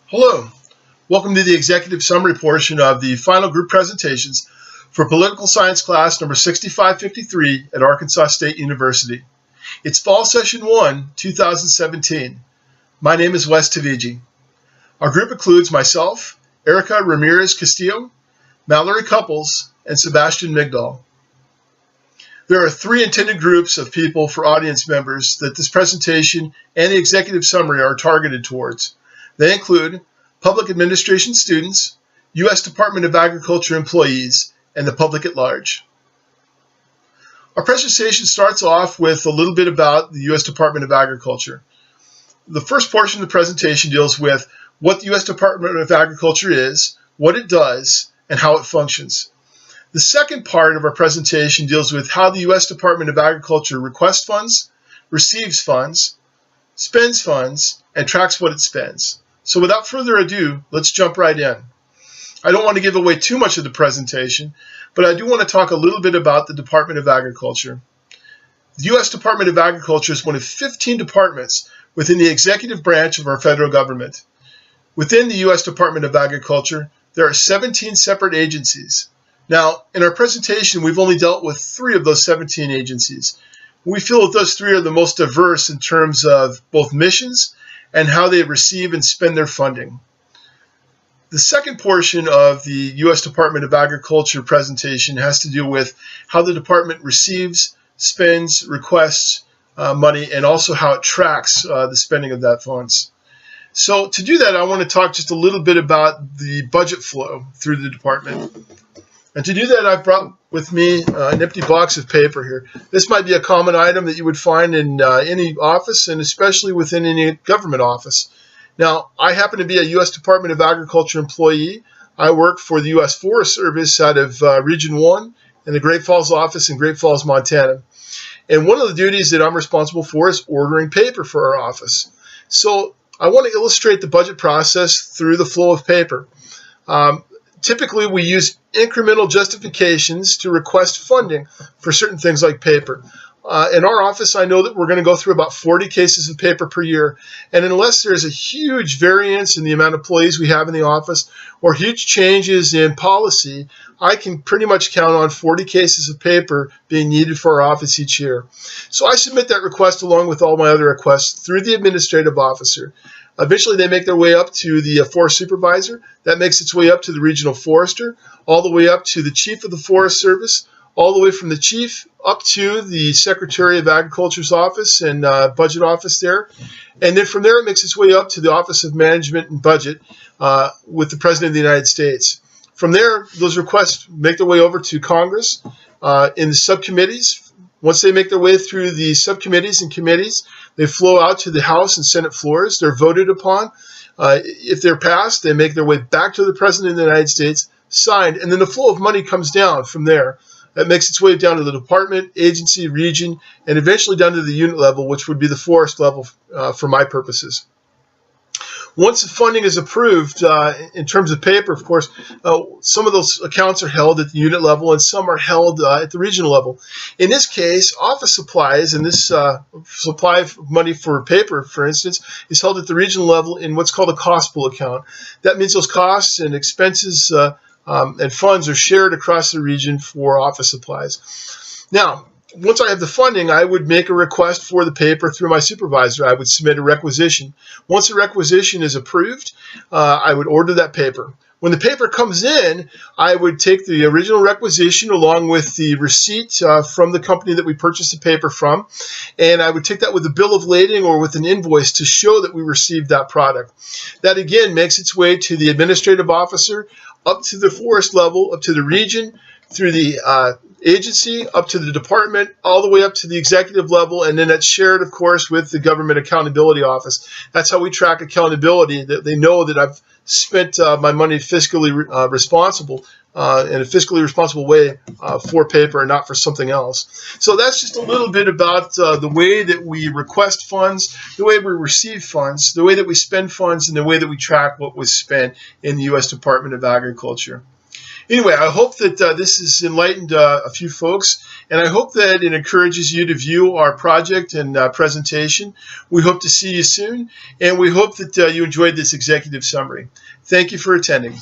Hello, welcome to the executive summary portion of the final group presentations for political science class number 6553 at Arkansas State University. It's fall session 1, 2017. My name is Wes Tavigi. Our group includes myself, Erica Ramirez Castillo, Mallory Couples, and Sebastian Migdal. There are 3 intended groups of people for audience members that this presentation and the executive summary are targeted towards. They include public administration students, U.S. Department of Agriculture employees, and the public at large. Our presentation starts off with a little bit about the U.S. Department of Agriculture. The first portion of the presentation deals with what the U.S. Department of Agriculture is, what it does, and how it functions. The second part of our presentation deals with how the U.S. Department of Agriculture requests funds, receives funds, spends funds, and tracks what it spends. So without further ado, let's jump right in. I don't want to give away too much of the presentation, but I do want to talk a little bit about the Department of Agriculture. The U.S. Department of Agriculture is one of 15 departments within the executive branch of our federal government. Within the U.S. Department of Agriculture, there are 17 separate agencies. Now, in our presentation, we've only dealt with 3 of those 17 agencies. We feel that those 3 are the most diverse in terms of both missions and how they receive and spend their funding. The second portion of the U.S. Department of Agriculture presentation has to do with how the department receives, spends, requests money, and also how it tracks the spending of that funds. So to do that, I want to talk just a little bit about the budget flow through the department. And to do that, I've brought with me an empty box of paper here. This might be a common item that you would find in any office, and especially within any government office. Now, I happen to be a U.S. Department of Agriculture employee. I work for the U.S. Forest Service out of Region 1 in the Great Falls office in Great Falls, Montana. And one of the duties that I'm responsible for is ordering paper for our office. So I want to illustrate the budget process through the flow of paper. Typically, we use incremental justifications to request funding for certain things like paper. In our office, I know that we're going to go through about 40 cases of paper per year. And unless there's a huge variance in the amount of employees we have in the office or huge changes in policy, I can pretty much count on 40 cases of paper being needed for our office each year. So I submit that request along with all my other requests through the administrative officer. Eventually, they make their way up to the forest supervisor. That makes its way up to the regional forester, all the way up to the chief of the Forest Service, all the way from the chief up to the Secretary of Agriculture's office and budget office there. And then from there, it makes its way up to the Office of Management and Budget with the President of the United States. From there, those requests make their way over to Congress in the subcommittees. Once they make their way through the subcommittees and committees, they flow out to the House and Senate floors. They're voted upon. If they're passed, they make their way back to the President of the United States, signed, and then the flow of money comes down from there. That makes its way down to the department, agency, region, and eventually down to the unit level, which would be the forest level for my purposes. Once the funding is approved, in terms of paper, of course, some of those accounts are held at the unit level and some are held at the regional level. In this case, office supplies, and this supply of money for paper, for instance, is held at the regional level in what's called a cost pool account. That means those costs and expenses and funds are shared across the region for office supplies. Now, once I have the funding, I would make a request for the paper through my supervisor. I would submit a requisition. Once a requisition is approved, I would order that paper. When the paper comes in, I would take the original requisition along with the receipt from the company that we purchased the paper from, and I would take that with a bill of lading or with an invoice to show that we received that product. That again makes its way to the administrative officer, up to the forest level, up to the region, through the agency, up to the department, all the way up to the executive level, and then it's shared, of course, with the Government Accountability Office. That's how we track accountability, that they know that I've spent my money fiscally responsible in a fiscally responsible way for paper and not for something else. So that's just a little bit about the way that we request funds, the way we receive funds, the way that we spend funds, and the way that we track what was spent in the U.S. Department of Agriculture. Anyway, I hope that this has enlightened a few folks, and I hope that it encourages you to view our project and presentation. We hope to see you soon, and we hope that you enjoyed this executive summary. Thank you for attending.